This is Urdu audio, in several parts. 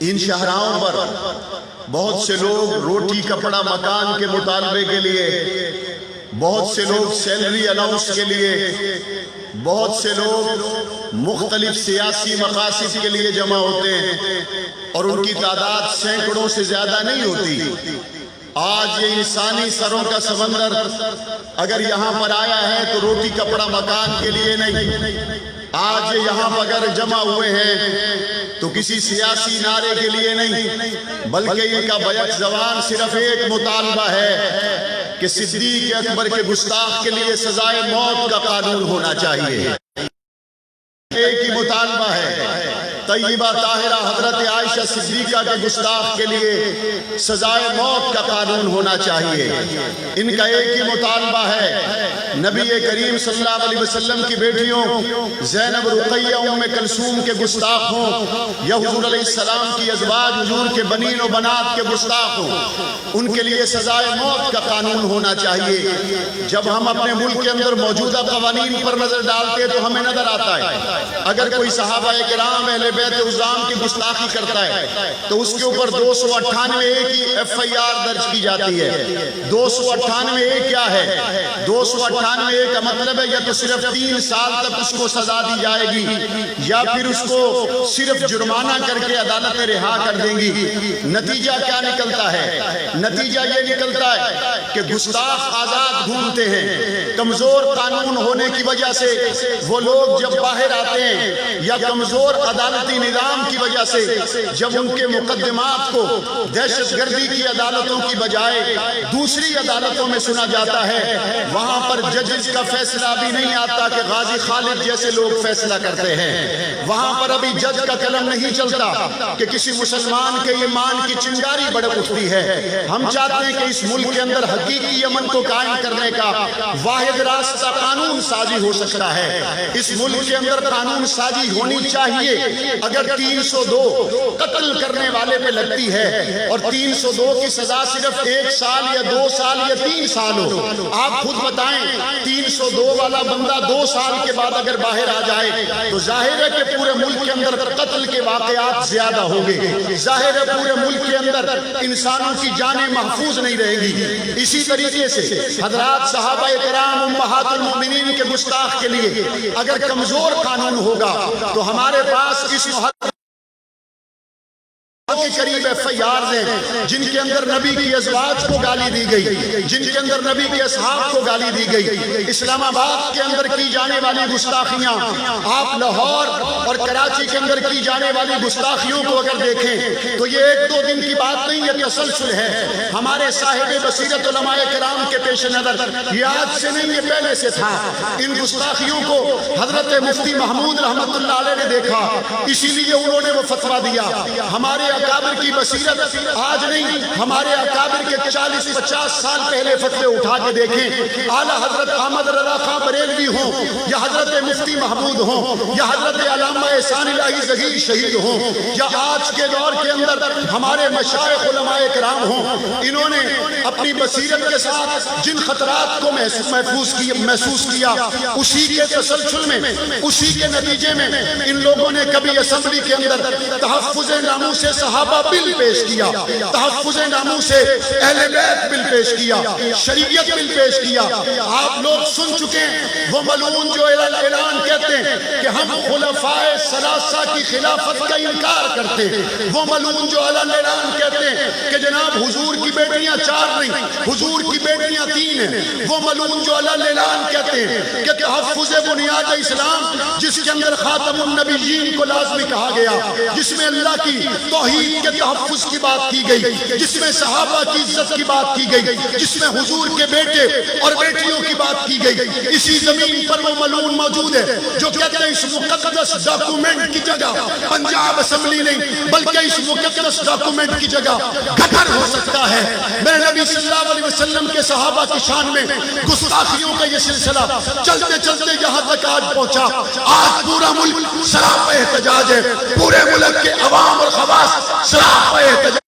ان شاہراہوں پر بہت سے لوگ روٹی کپڑا مکان کے مطالبے کے لیے، بہت سے لوگ سیلری الاؤنس کے لیے، بہت سے لوگ مختلف سیاسی مقاصد کے لیے جمع ہوتے ہیں، اور ان کی تعداد سینکڑوں سے زیادہ نہیں ہوتی۔ آج یہ انسانی سروں کا سمندر اگر یہاں پر آیا ہے تو روٹی کپڑا مکان کے لیے نہیں، آج یہ یہاں پر اگر جمع ہوئے ہیں تو کسی سیاسی نعرے کے لیے نہیں، بلکہ ان کا بیک زبان صرف ایک مطالبہ ہے کہ صدیق اکبر کے گستاخ کے لیے سزائے موت کا قانون ہونا چاہیے۔ ایک ہی مطالبہ ہے، طیبہ طاہرہ حضرت عائشہ صدیقہ کے گستاخ کے لیے سزائے موت کا قانون ہونا چاہیے۔ ان کا ایک ہی مطالبہ ہے، نبی کریم صلی اللہ علیہ وسلم کی بیٹیوں زینب، رقیہ، ام کلثوم کے گستاخ ہوں، یا حضور علیہ السلام کی ازواج حضور کے بنین و بنات کے گستاخ ہوں، ان کے لیے سزائے موت کا قانون ہونا چاہیے۔ جب ہم اپنے ملک کے اندر موجودہ قوانین پر نظر ڈالتے تو ہمیں نظر آتا ہے اگر کوئی صحابہ کرام اہلبیت اسلام کی گستاخی کرتا ہے تو اس کے اوپر 298 کی ایف آئی آر درج کی جاتی ہے۔ 298 کیا ہے؟ 298 کا مطلب ہے یا تو صرف 3 سال تک اس کو سزا دی جائے گی، یا پھر اس کو صرف جرمانہ کر کے عدالتیں رہا کر دیں گی۔ نتیجہ کیا نکلتا ہے؟ نتیجہ یہ نکلتا ہے کہ گستاخ آزاد گھومتے ہیں۔ کمزور قانون ہونے کی وجہ سے وہ لوگ جب باہر آتے ہیں، یا کمزور عدالتی نظام کی وجہ سے جب ان کے مقدمات کو دہشت گردی کی عدالتوں کی بجائے دوسری عدالتوں میں سنا جاتا ہے، وہاں پر ججز کا فیصلہ بھی نہیں آتا کہ غازی خالد جیسے لوگ فیصلہ کرتے ہیں۔ وہاں پر ابھی جج کا قلم نہیں چلتا کہ کسی مسلمان کے ایمان کی چنگاری بڑھ اٹھتی ہے۔ ہم چاہتے ہیں کہ اس ملک کے اندر حقیقی امن کو قائم کرنے کا واحد راستہ قانون سازی ہو سکتا ہے۔ اس ملک کے اندر قانون سازی ہونی چاہیے۔ اگر 302 قتل کرنے والے پہ لگتی ہے اور 302 کی سزا صرف 1 سال یا 2 سال یا 3 سال ہو، آپ خود بتائیں 302 والا بندہ 2 سال کے بعد اگر باہر آ جائے تو ظاہر ہے کہ پورے ملک کے اندر قتل کے واقعات زیادہ ہوں گے، ظاہر ہے پورے ملک کے اندر انسانوں کی جانیں محفوظ نہیں رہیں گی۔ اسی طریقے سے حضرات صحابہ کرام امہات المومنین کے گستاخ کے لیے اگر کمزور قانون ہوگا تو ہمارے پاس اس کے قریب ایف آئی آر ہیں جن کے اندر نبی کی ازواج کو گالی دی گئی، جن کے اندر نبی کے اصحاب کو گالی دی گئی۔ اسلام آباد کے اندر کی جانے والی گستاخیاں، آپ لاہور اور کراچی کے اندر کی جانے والی گستاخیوں کو اگر دیکھیں تو یہ 1-2 دن کی بات نہیں، یہ تسلسل ہے۔ ہمارے صاحب بصیرت علماء کرام کے پیش نظر یہ آج سے نہیں، یہ پہلے سے تھا۔ ان گستاخیوں کو حضرت مفتی محمود رحمت اللہ علیہ نے دیکھا، اسی لیے انہوں نے وہ فتویٰ دیا۔ ہمارے اکابر کی بصیرت آج نہیں، ہمارے اکابر کے 40-50 سال پہلے فتوے اٹھا کے دیکھیں۔ اعلیٰ حضرت احمد رضا خان بریلوی ہوں، یا حضرت مفتی محمود ہوں، یا حضرت علامہ احسان الہی ظہیر شہید ہوں، یا آج کے دور کے اندر ہمارے مشائخ علماء کرام ہوں، انہوں نے اپنی بصیرت کے ساتھ جن خطرات کو محسوس کیا، اسی کے تسلسل میں، اسی کے نتیجے میں ان لوگوں نے کبھی اسمبلی کے اندر تحفظ ناموس صحابہ بل پیش کیا، تحفظ ناموس اہل بیت بل پیش کیا، شریعت بل پیش کیا۔ آپ لوگ سن چکے ہیں وہ ملعون جو اعلان کہتے ہیں کہ ہم خلفائے ثلاثہ کی خلافت کا انکار کرتے ہیں، وہ ملعون جو اعلان کہتے ہیں کہ جناب حضور کی بیٹیاں 4 نہیں، حضور کی بیٹیاں 3 ہیں، وہ ملعون جو اعلان کہتے ہیں کہ تحفظ بنیاد اسلام جس کے اندر خاتم النبیین کو لازمی کہا گیا، جس میں اللہ کی توحید کے تحفظ کی بات کی گئی، جس میں صحابہ کی عزت کی بات کی گئی، جس میں حضور کے بیٹے اور بیٹیوں کی بات کی گئی، اسی زمین پر وہ ملعون موجود ہے جو کہتے ہیں اس مقدس ڈاکومنٹ کی جگہ پنجاب اسمبلی نہیں بلکہ اس مقدس ڈاکومنٹ کی جگہ گھر ہو سکتا ہے۔ میرے نبی صلی اللہ علیہ وسلم کے صحابہ کی شان میں گستاخیوں کا یہ سلسلہ چلتے چلتے یہاں تک آج پہنچا۔ آج پورا ملک سراپا احتجاج ہے، پورے ملک کے عوام اور خواص سراپا احتجاج۔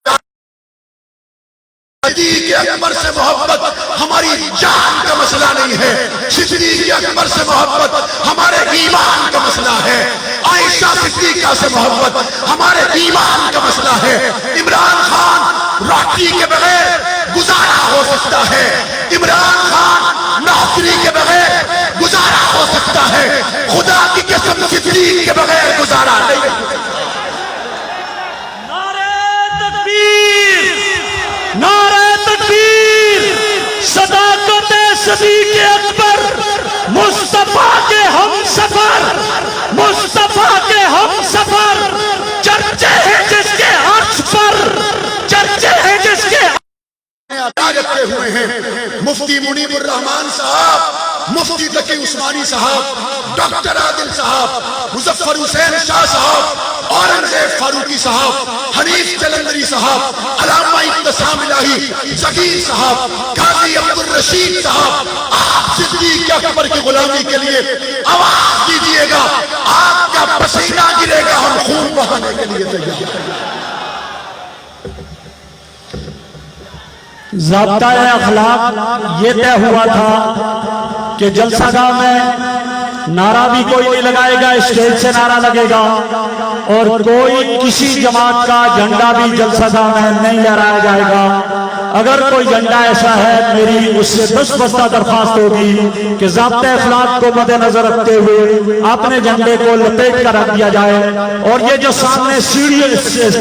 صدیق اکبر سے محبت ہماری جان کا مسئلہ نہیں ہے، صدیق اکبر سے محبت ہمارے ایمان کا مسئلہ ہے، عائشہ صدیقہ سے محبت ہمارے ایمان کا مسئلہ ہے۔ عمران خان روٹی کے بغیر گزارا ہو سکتا ہے، عمران خان نوکری کے بغیر گزارا ہو سکتا ہے، خدا کی قسم صدیق کے بغیر گزارا نہیں۔ نعرہ تکبیر، صداقت صدیق اکبر، مصطفیٰ کے ہم سفر، مصطفیٰ کے ہم سفر، چرچے ہیں جس کے عرش پر، چرچے ہیں جس کے رکھے ہوئے ہیں مفتی منیب الرحمان صاحب، مفتی تقی عثمانی صاحب، ڈاکٹر عادل صاحب، مظفر حسین شاہ صاحب، اورنگزیب فاروقی صاحب، حنیف جلندری صاحب، علامہ اہتمام الہی ذکیر صاحب، قاضی عبدالرشید صاحب، آپ صدیق اکبر کی غلامی کے لیے آواز دیجئے گا، آپ کا پسینہ گرے گا، ہم خون بہانے کے لیے تیار ہیں۔ ضابطۂ اخلاق یہ طے ہوا تھا کہ جلسہ گاہ میں نعرہ بھی کوئی نہیں لگائے گا، اسٹیج سے نعرہ لگے گا، اور کوئی کسی جماعت کا جھنڈا بھی جلسہ گاہ میں نہیں لہرایا جائے گا۔ اگر کوئی جھنڈا ایسا ہے، میری اس سے دست بستہ درخواست ہوگی کہ ضابطۂ اخلاق کو مد نظر رکھتے ہوئے اپنے جھنڈے کو لپیٹ کر رکھ دیا جائے۔ اور یہ جو سامنے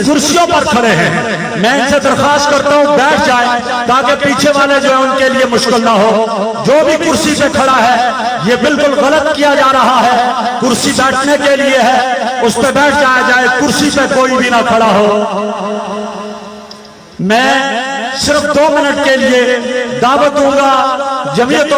کرسیوں پر کھڑے ہیں، میں ان سے درخواست کرتا ہوں بیٹھ جائیں تاکہ پیچھے والے جو ہیں ان کے لیے مشکل نہ ہو۔ جو بھی کرسی پہ کھڑا ہے یہ بالکل غلط کیا جا رہا ہے، کرسی بیٹھنے کے لیے ہے، اس پہ بیٹھ جایا جائے، کرسی پہ کوئی بھی نہ کھڑا ہو۔ میں صرف 2 منٹ کے لیے دعوت دوں گا جمعیت